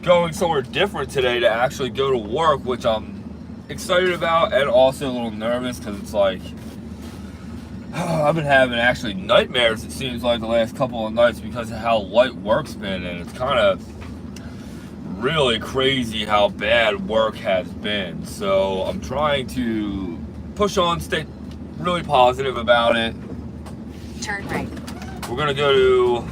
going somewhere different today to actually go to work, which I'm excited about and also a little nervous because it's like I've been having actually nightmares, it seems like, the last couple of nights because of how light work's been, and it's kind of really crazy how bad work has been. So I'm trying to push on, stay really positive about it. Turn right. We're gonna go to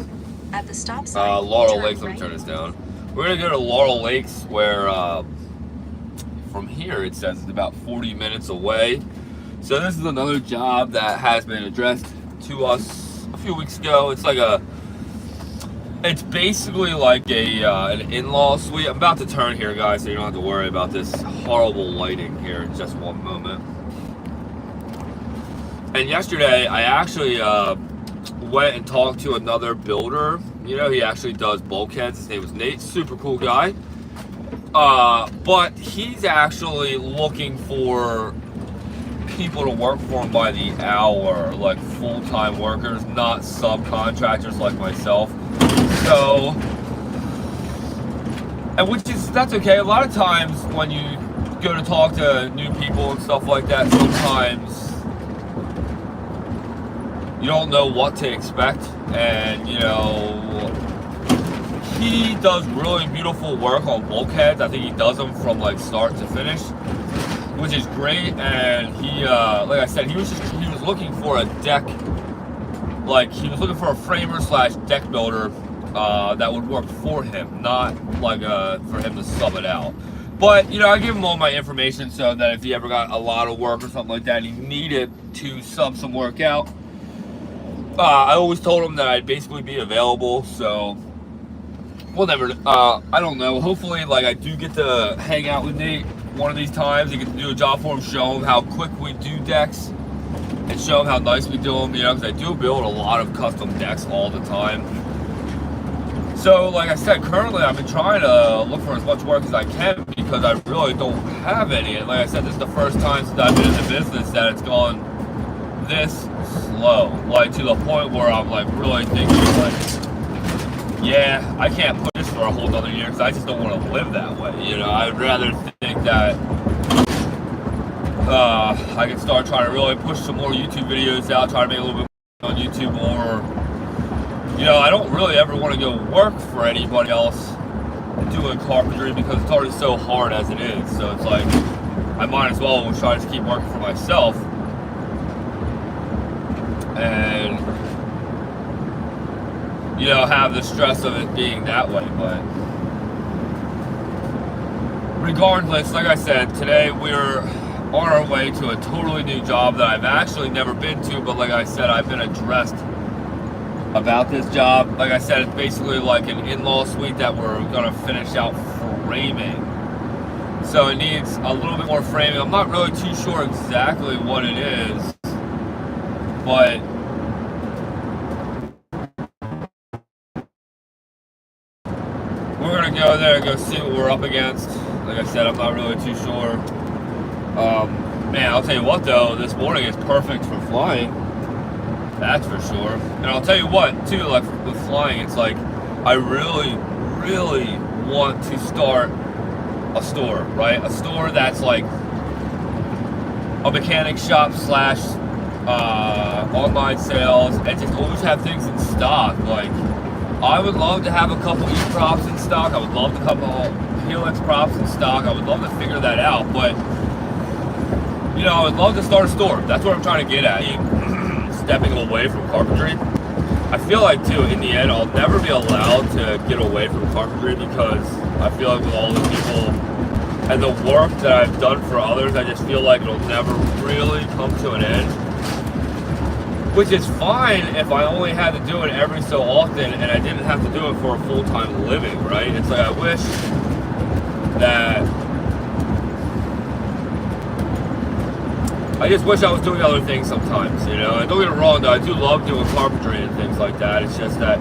At the stop sign, Laurel turn Lakes. Let me right. turn this down. We're gonna go to Laurel Lakes, where from here it says it's about 40 minutes away. So this is another job that has been addressed to us a few weeks ago. It's basically like an in-law suite. I'm about to turn here, guys, so you don't have to worry about this horrible lighting here in just one moment. And yesterday, I actually went and talked to another builder. You know, he actually does bulkheads. His name was Nate. Super cool guy. But he's actually looking for people to work for him by the hour, like full-time workers, not subcontractors like myself. So, and that's okay. A lot of times when you go to talk to new people and stuff like that, sometimes you don't know what to expect. And, you know, he does really beautiful work on bulkheads. I think he does them from like start to finish, which is great. And he, like I said, he was looking for a deck, like he was looking for a framer slash deck builder that would work for him, not like for him to sub it out. But, you know, I give him all my information so that if he ever got a lot of work or something like that, he needed to sub some work out, I always told him that I'd basically be available. So we'll never, I don't know, hopefully, like, I do get to hang out with Nate one of these times and get to do a job for him, show him how quick we do decks and show him how nice we do them, you know, because I do build a lot of custom decks all the time. So, like I said, currently I've been trying to look for as much work as I can because I really don't have any. And like I said, this is the first time since I've been in the business that it's gone this slow. Like, to the point where I'm, like, really thinking, like, yeah, I can't put this for a whole other year because I just don't want to live that way. You know, I'd rather think that I can start trying to really push some more YouTube videos out, try to make a little bit more on YouTube, or, you know, I don't really ever want to go work for anybody else doing carpentry because it's already so hard as it is. So it's like, I might as well try to keep working for myself. And, you know, have the stress of it being that way. But regardless, like I said, today we're on our way to a totally new job that I've actually never been to, but like I said, I've been addressed about this job. Like I said, it's basically like an in-law suite that we're gonna finish out framing. So it needs a little bit more framing. I'm not really too sure exactly what it is, but we're gonna go there and go see what we're up against. Like I said, I'm not really too sure. Man, I'll tell you what though, this morning is perfect for flying. That's for sure. And I'll tell you what, too, like with flying, it's like I really, really want to start a store, right? A store that's like a mechanic shop slash online sales, and just always have things in stock. Like, I would love to have a couple E-props in stock. I would love a couple Helix props in stock. I would love to figure that out. But, you know, I would love to start a store. That's what I'm trying to get at. Stepping away from carpentry. I feel like, too, in the end, I'll never be allowed to get away from carpentry because I feel like with all the people and the work that I've done for others, I just feel like it'll never really come to an end. Which is fine if I only had to do it every so often and I didn't have to do it for a full-time living, right? It's like I wish that I just wish I was doing other things sometimes, you know? And don't get me wrong, though, I do love doing carpentry and things like that. It's just that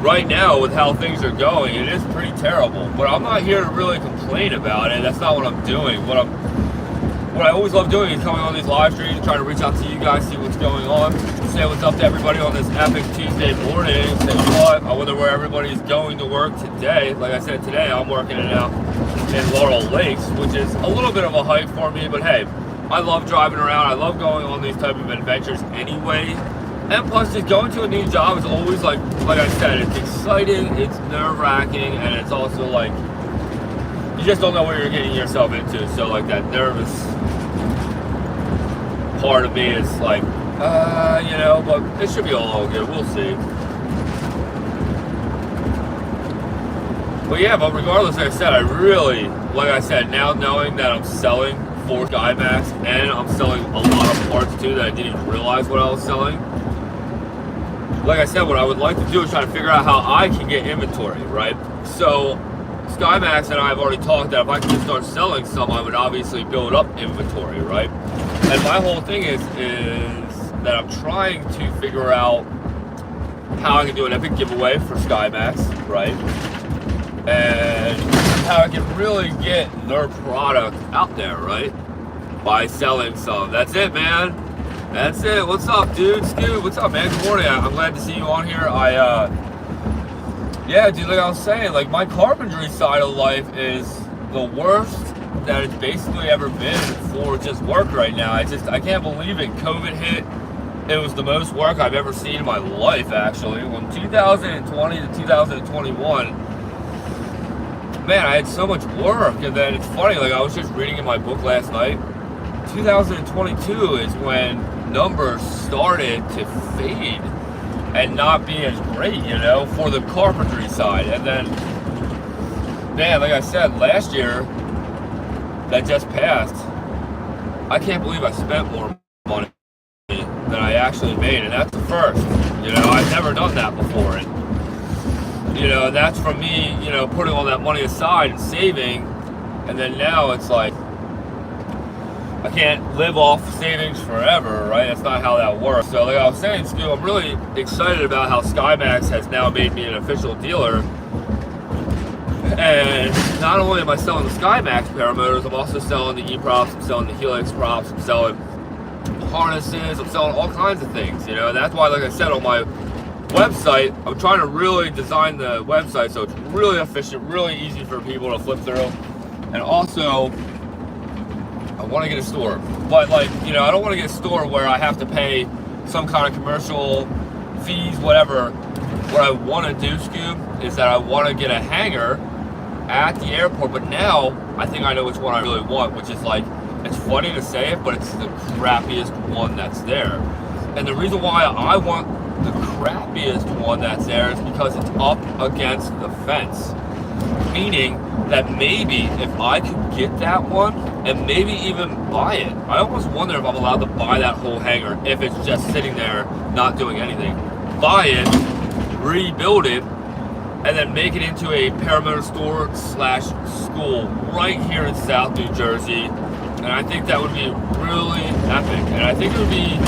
right now, with how things are going, it is pretty terrible. But I'm not here to really complain about it. That's not what I'm doing. what I always love doing is coming on these live streams, trying to reach out to you guys, see what's going on, say what's up to everybody on this epic Tuesday morning. Say what? I wonder where everybody's going to work today. Like I said, today I'm working it out in Laurel Lakes, which is a little bit of a hike for me, but hey, I love driving around. I love going on these type of adventures anyway. And plus, just going to a new job is always like I said, it's exciting, it's nerve-wracking, and it's also like, you just don't know what you're getting yourself into. So like that nervous part of me is like, you know, but it should be all good. We'll see. But yeah, but regardless, like I said, I really, like I said, now knowing that I'm selling for SkyMax and I'm selling a lot of parts too that I didn't even realize what I was selling. Like I said, what I would like to do is try to figure out how I can get inventory, right? So SkyMax and I have already talked that if I could just start selling some, I would obviously build up inventory, right? And my whole thing is that I'm trying to figure out how I can do an epic giveaway for SkyMax, right? And how I can really get their product out there, right? By selling some. That's it, man. That's it. What's up, dude? Scoot, what's up, man? Good morning. I'm glad to see you on here. Yeah, dude, like I was saying, like my carpentry side of life is the worst that it's basically ever been for just work right now. I can't believe it. COVID hit. It was the most work I've ever seen in my life, actually. From 2020 to 2021, man, I had so much work. And then it's funny, like I was just reading in my book last night, 2022 is when numbers started to fade and not be as great, you know, for the carpentry side. And then, man, like I said, last year that just passed, I can't believe I spent more money than I actually made, and that's the first. You know, I've never done that before, and you know, that's from me, you know, putting all that money aside and saving, and then now it's like I can't live off savings forever, right? That's not how that works. So like I was saying, Stu, I'm really excited about how SkyMax has now made me an official dealer. And not only am I selling the SkyMax paramotors, I'm also selling the E-props, I'm selling the Helix props, I'm selling harnesses, I'm selling all kinds of things, you know. And that's why, like I said, on my website, I'm trying to really design the website so it's really efficient, really easy for people to flip through. And also, I want to get a store, but like, you know, I don't want to get a store where I have to pay some kind of commercial fees, whatever. What I want to do, Scoob, is that I want to get a hangar at the airport, but now I think I know which one I really want, which is like, it's funny to say it, but it's the crappiest one that's there. And the reason why I want the crappiest one that's there is because it's up against the fence. Meaning that maybe if I could get that one and maybe even buy it, I almost wonder if I'm allowed to buy that whole hangar if it's just sitting there not doing anything. Buy it, rebuild it, and then make it into a paramotor store / school right here in South New Jersey. And I think that would be really epic. And I think it would be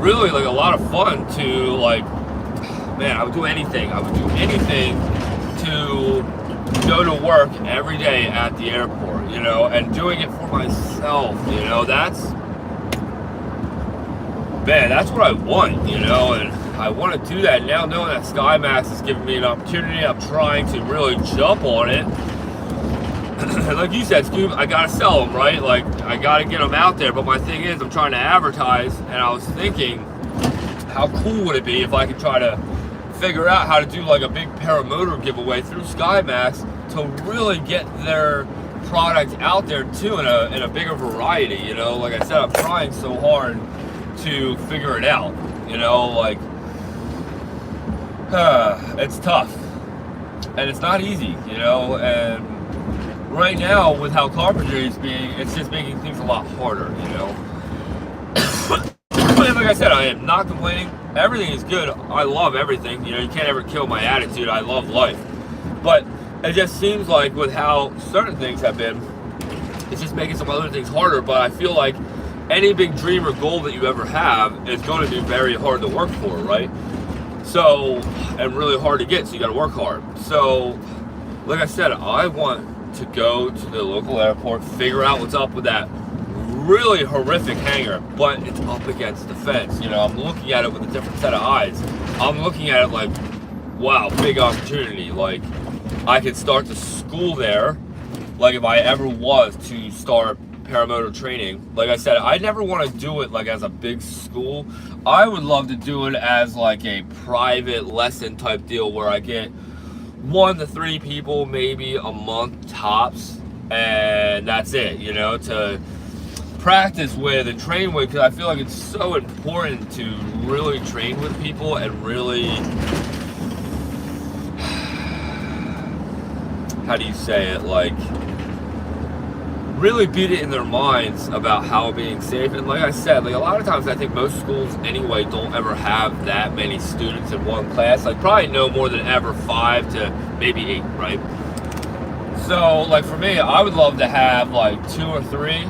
really like a lot of fun to like, man, I would do anything. I would do anything to go to work every day at the airport, you know, and doing it for myself, you know, that's what I want, you know, and I want to do that now knowing that SkyMax is giving me an opportunity. I'm trying to really jump on it. Like you said, Scoob, I gotta sell them, right? Like, I gotta get them out there, but my thing is, I'm trying to advertise, and I was thinking, how cool would it be if I could try to figure out how to do like a big paramotor giveaway through SkyMax to really get their product out there too in a bigger variety, you know? Like I said, I'm trying so hard to figure it out, you know, like, it's tough, and it's not easy, you know, and right now, with how carpentry is being, it's just making things a lot harder, you know. Like I said, I am not complaining. Everything is good. I love everything. You know, you can't ever kill my attitude. I love life. But it just seems like with how certain things have been, it's just making some other things harder. But I feel like any big dream or goal that you ever have is going to be very hard to work for, right? So, and really hard to get, so you got to work hard. So, like I said, I want to go to the local airport, figure out what's up with that really horrific hangar, but it's up against the fence. You know, I'm looking at it with a different set of eyes. I'm looking at it like, wow, big opportunity. Like, I could start the school there. Like, if I ever was to start paramotor training, like I said, I never want to do it like as a big school. I would love to do it as like a private lesson type deal where I get 1 to 3 people maybe a month tops, and that's it, you know, to practice with and train with, because I feel like it's so important to really train with people and really, how do you say it, like really beat it in their minds about how being safe. And like I said, like a lot of times I think most schools anyway don't ever have that many students in one class, like probably no more than ever 5 to maybe 8, right? So like for me, I would love to have like 2 or 3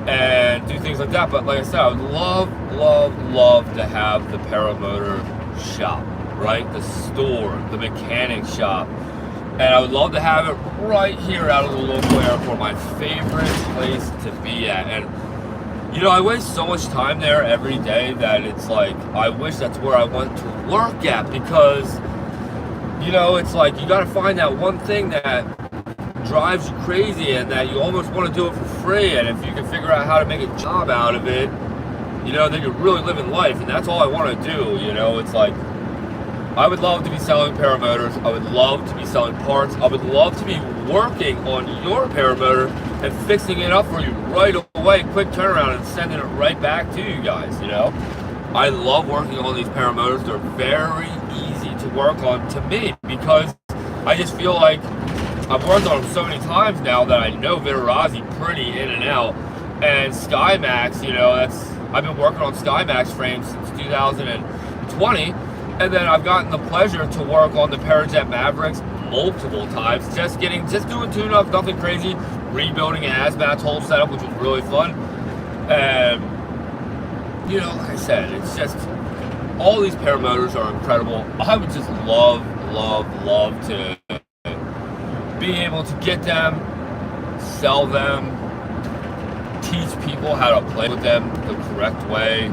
and do things like that. But like I said, I would love to have the paramotor shop, right? The store, the mechanic shop. And I would love to have it right here out of the local airport, my favorite place to be at. And, you know, I waste so much time there every day that it's like, I wish that's where I went to work at, because, you know, it's like you got to find that one thing that drives you crazy and that you almost want to do it for free. And if you can figure out how to make a job out of it, you know, then you're really living life. And that's all I want to do, you know. It's like, I would love to be selling paramotors. I would love to be selling parts. I would love to be working on your paramotor and fixing it up for you right away, quick turnaround, and sending it right back to you guys, you know. I love working on these paramotors. They're very easy to work on to me, because I just feel like I've worked on them so many times now that I know Vittorazzi pretty in and out. And SkyMax, you know, I've been working on SkyMax frames since 2020. And then I've gotten the pleasure to work on the Parajet Mavericks multiple times, just doing tune-ups, nothing crazy, rebuilding an Asbat's whole setup, which was really fun. And, you know, like I said, it's just, all these paramotors are incredible. I would just love to be able to get them, sell them, teach people how to play with them the correct way,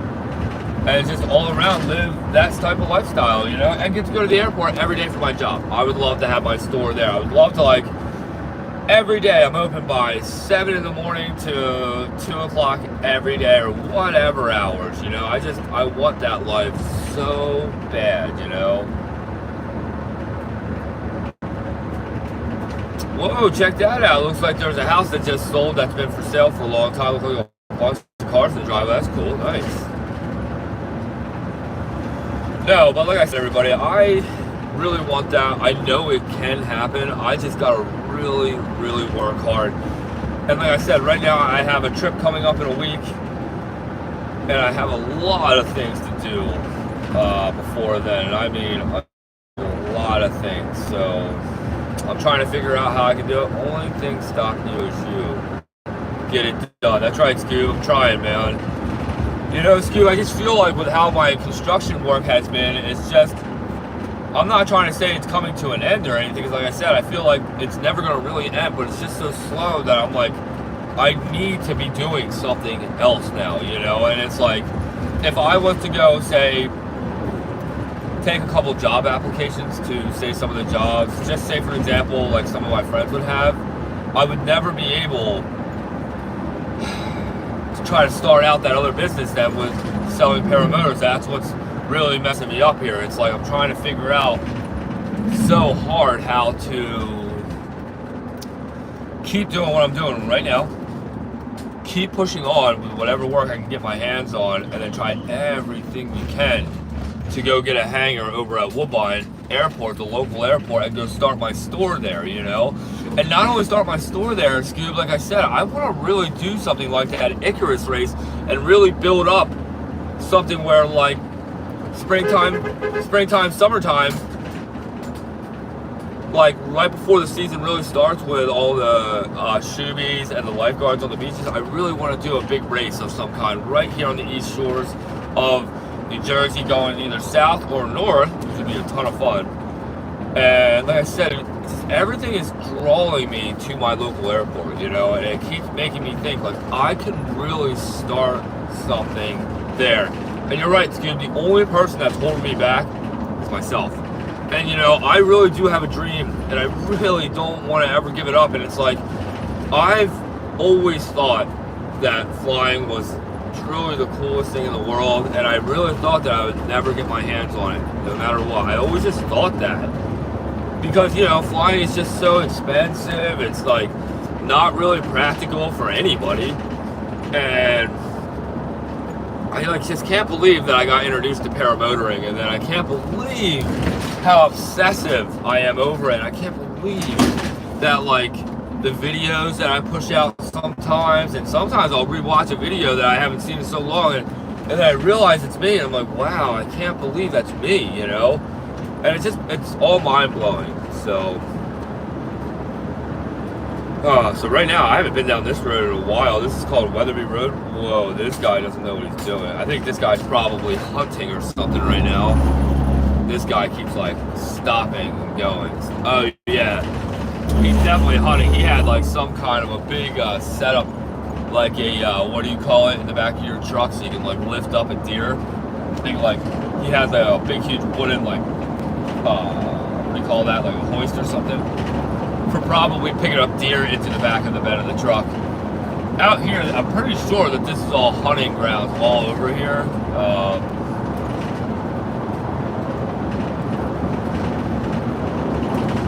and just all around live that type of lifestyle, you know, and get to go to the airport every day for my job. I would love to have my store there. I would love to, like, every day I'm open by 7 in the morning to 2 o'clock every day, or whatever hours, you know. I want that life so bad, you know. Whoa, check that out. Looks like there's a house that just sold that's been for sale for a long time. Looks like a bunch of cars to drive. That's cool. Nice. No, but like I said, everybody, I really want that. I know it can happen. I just gotta really work hard. And like I said, right now I have a trip coming up in a week, and I have a lot of things to do before then. And I mean, a lot of things. So I'm trying to figure out how I can do it. Only thing stopping you is you. Get it done. That's right, Scoob. I'm trying, man. You know, Scoob, I just feel like with how my construction work has been, it's just, I'm not trying to say it's coming to an end or anything, because like I said, I feel like it's never going to really end, but it's just so slow that I'm like, I need to be doing something else now, you know. And it's like, if I was to go, say, take a couple job applications to, say, some of the jobs, just say, for example, like some of my friends would have, I would never be able to try to start out that other business that was selling paramotors. That's what's really messing me up here. It's like I'm trying to figure out so hard how to keep doing what I'm doing right now, keep pushing on with whatever work I can get my hands on, and then try everything we can to go get a hangar over at Woodbine Airport, the local airport, and go start my store there, you know? And not only start my store there, Scoob, like I said, I want to really do something like that Icarus race and really build up something where, like, springtime, summertime, like right before the season really starts with all the shoobies and the lifeguards on the beaches, I really want to do a big race of some kind right here on the east shores of New Jersey, going either south or north, which would be a ton of fun. And And like I said, everything is drawing me to my local airport, you know, and it keeps making me think, like, I can really start something there. And you're right, Scoob, the only person that's holding me back is myself. And, you know, I really do have a dream, and I really don't want to ever give it up. And it's like, I've always thought that flying was truly the coolest thing in the world, and I really thought that I would never get my hands on it, no matter what. I always just thought that. Because, you know, flying is just so expensive. It's, like, not really practical for anybody. And I, like, just can't believe that I got introduced to paramotoring, and then I can't believe how obsessive I am over it. I can't believe that, like, the videos that I push out sometimes, and sometimes I'll rewatch a video that I haven't seen in so long, and then I realize it's me, and I'm like, wow, I can't believe that's me, you know? And it's all mind-blowing. So right now, I haven't been down this road in a while. This is called Weatherby Road. Whoa, this guy doesn't know what he's doing. I think this guy's probably hunting or something right now. This guy keeps, like, stopping and going. Oh, yeah. He's definitely hunting. He had, like, some kind of a big setup, like a, what do you call it, in the back of your truck so you can, like, lift up a deer. I think, like, he has a big, huge wooden, like, what do you call that, like a hoist or something, for probably picking up deer into the back of the bed of the truck. Out here, I'm pretty sure that this is all hunting grounds all over here.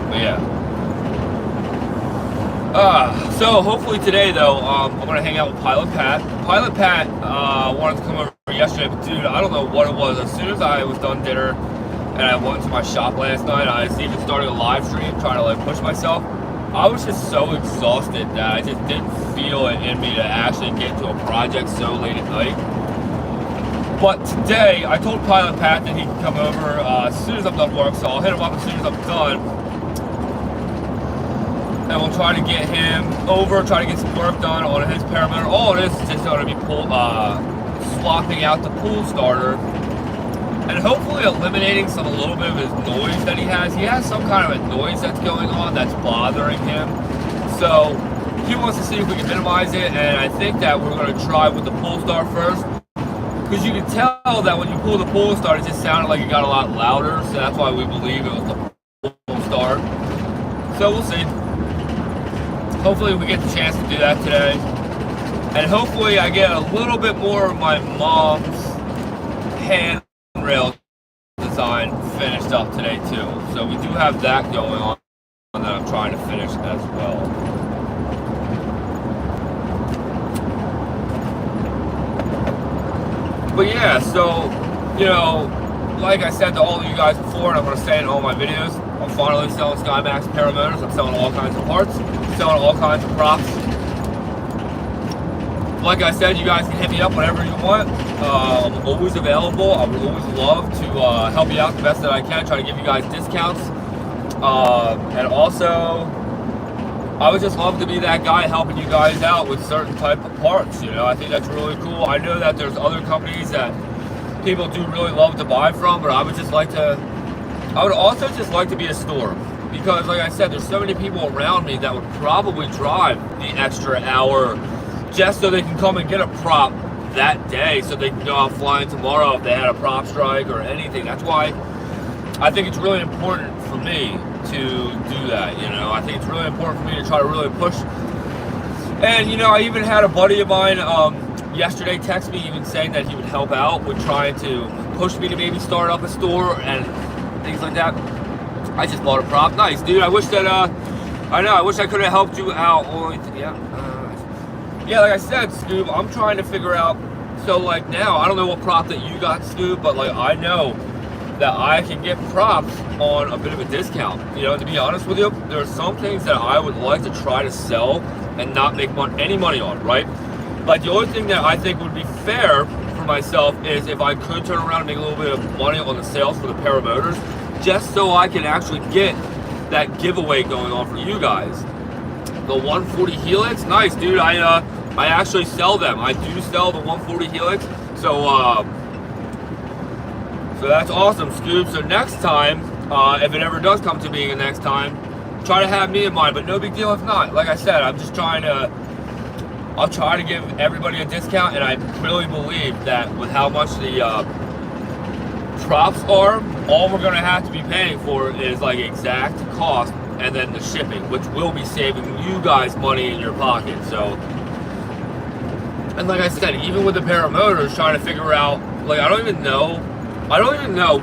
But yeah. So hopefully today, though, I'm going to hang out with Pilot Pat. Pilot Pat wanted to come over yesterday, but dude, I don't know what it was. As soon as I was done dinner and I went to my shop last night, I was even starting a live stream, trying to, like, push myself. I was just so exhausted that I just didn't feel it in me to actually get to a project so late at night. But today, I told Pilot Pat that he can come over as soon as I'm done work, so I'll hit him up as soon as I'm done. And we'll try to get him over, try to get some work done on his paramotor. All it is just going to be swapping out the pool starter and hopefully eliminating a little bit of his noise that he has. He has some kind of a noise that's going on that's bothering him. So he wants to see if we can minimize it, and I think that we're going to try with the pool start first. Because you can tell that when you pull the pool start, it just sounded like it got a lot louder, so that's why we believe it was the pool start. So we'll see. Hopefully we get the chance to do that today. And hopefully I get a little bit more of my mom's handrail design finished up today too. So we do have that going on that I'm trying to finish as well. But yeah, so, you know, like I said to all of you guys before, and I'm going to say it in all my videos, I'm finally selling SkyMax paramotors. I'm selling all kinds of parts, selling all kinds of props. Like I said, you guys can hit me up whenever you want. I'm always available. I would always love to help you out the best that I can, try to give you guys discounts. And also, I would just love to be that guy helping you guys out with certain type of parts. You know, I think that's really cool. I know that there's other companies that people do really love to buy from, but I would also just like to be a store. Because like I said, there's so many people around me that would probably drive the extra hour just so they can come and get a prop that day so they can go out flying tomorrow if they had a prop strike or anything. That's why I think it's really important for me to do that, you know. I think it's really important for me to try to really push. And, you know, I even had a buddy of mine yesterday text me even saying that he would help out with trying to push me to maybe start up a store and things like that. I just bought a prop. Nice, dude. I wish that, I wish I could have helped you out. Yeah, like I said, Scoob, I'm trying to figure out, so like now, I don't know what prop that you got, Scoob, but like I know that I can get props on a bit of a discount. You know, to be honest with you, there are some things that I would like to try to sell and not make any money on, right? Like the only thing that I think would be fair for myself is if I could turn around and make a little bit of money on the sales for the paramotors, just so I can actually get that giveaway going on for you guys. The 140 Helix, nice, dude. I actually sell them. I do sell the 140 Helix. So that's awesome, Scoob. So next time, If it ever does come to being a next time, try to have me in mind, but no big deal if not. Like I said, I'm just I'll try to give everybody a discount, and I really believe that with how much the props are, all we're going to have to be paying for is like exact cost and then the shipping, which will be saving you guys money in your pocket. So, and like I said, even with the paramotors, trying to figure out, like, I don't even know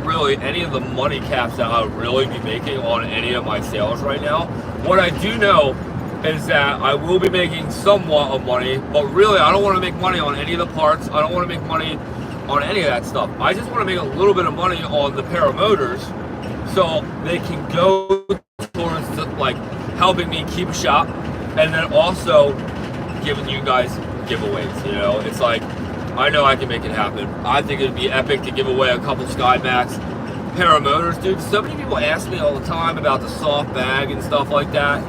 really any of the money caps that I would really be making on any of my sales right now. What I do know is that I will be making somewhat of money, but really I don't want to make money on any of the parts. I don't want to make money on any of that stuff. I just want to make a little bit of money on the paramotors so they can go towards like helping me keep a shop, and then also giving you guys giveaways. You know, it's like, I know I can make it happen. I think it'd be epic to give away a couple SkyMax paramotors, dude. So many people ask me all the time about the soft bag and stuff like that.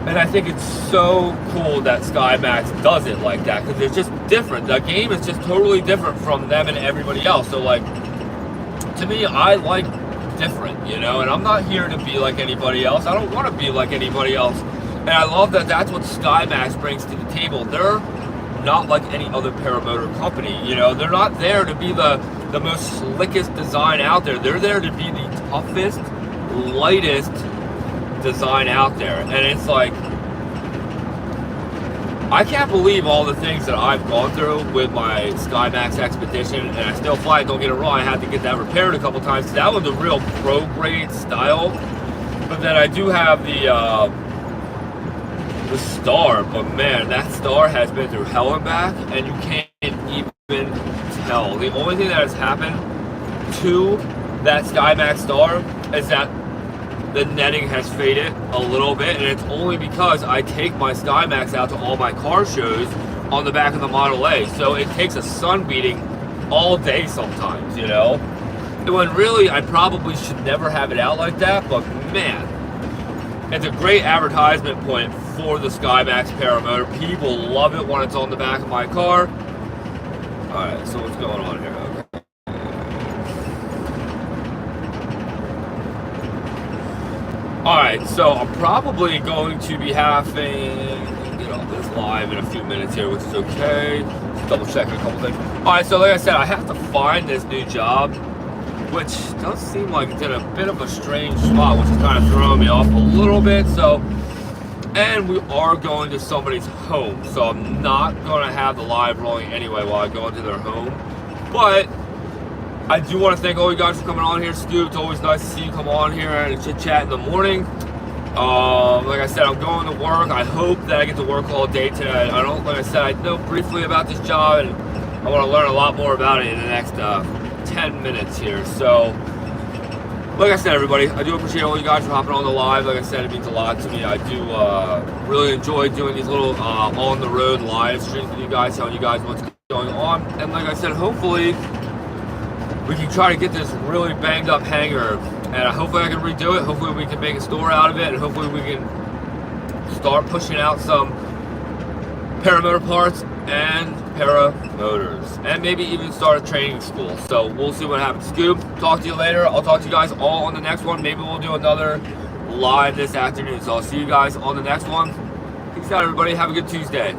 And I think it's so cool that SkyMax does it like that, because it's just different. The game is just totally different from them and everybody else. So like, to me, I like different, you know, and I'm not here to be like anybody else. I don't want to be like anybody else. And I love that that's what SkyMax brings to the table. They're not like any other paramotor company, you know. They're not there to be the most slickest design out there. They're there to be the toughest, lightest design out there. And it's like, I can't believe all the things that I've gone through with my SkyMax Expedition, and I still fly it, don't get it wrong. I had to get that repaired a couple times. That was a real pro grade style. But then I do have the Star, but man, that Star has been through hell and back, and you can't even tell. The only thing that has happened to that SkyMax Star is that the netting has faded a little bit, and it's only because I take my SkyMax out to all my car shows on the back of the Model A, so it takes a sun beating all day sometimes, you know? When really, I probably should never have it out like that, but man, it's a great advertisement point for the SkyMax paramotor. People love it when it's on the back of my car. Alright, so what's going on here? Okay. Alright, so I'm probably going to be having this live in a few minutes here, which is okay. Just double checking a couple things. Alright, so like I said, I have to find this new job, which does seem like it's in a bit of a strange spot, which is kind of throwing me off a little bit. So, and we are going to somebody's home, so I'm not going to have the live rolling anyway while I go into their home. But I do want to thank all you guys for coming on here. Scoop, it's always nice to see you come on here and chit chat in the morning. Like I said, I'm going to work. I hope that I get to work all day today. Like I said, I know briefly about this job, and I want to learn a lot more about it in the next 10 minutes here. So, like I said, everybody, I do appreciate all you guys for hopping on the live. Like I said, it means a lot to me. I do really enjoy doing these little on the road live streams with you guys, telling you guys what's going on. And like I said, hopefully we can try to get this really banged up hangar, and hopefully I can redo it. Hopefully we can make a store out of it, and hopefully we can start pushing out some paramotor parts and paramotors, and maybe even start a training school. So we'll see what happens. Scoop, talk to you later. I'll talk to you guys all on the next one. Maybe we'll do another live this afternoon. So I'll see you guys on the next one. Peace out, everybody. Have a good Tuesday.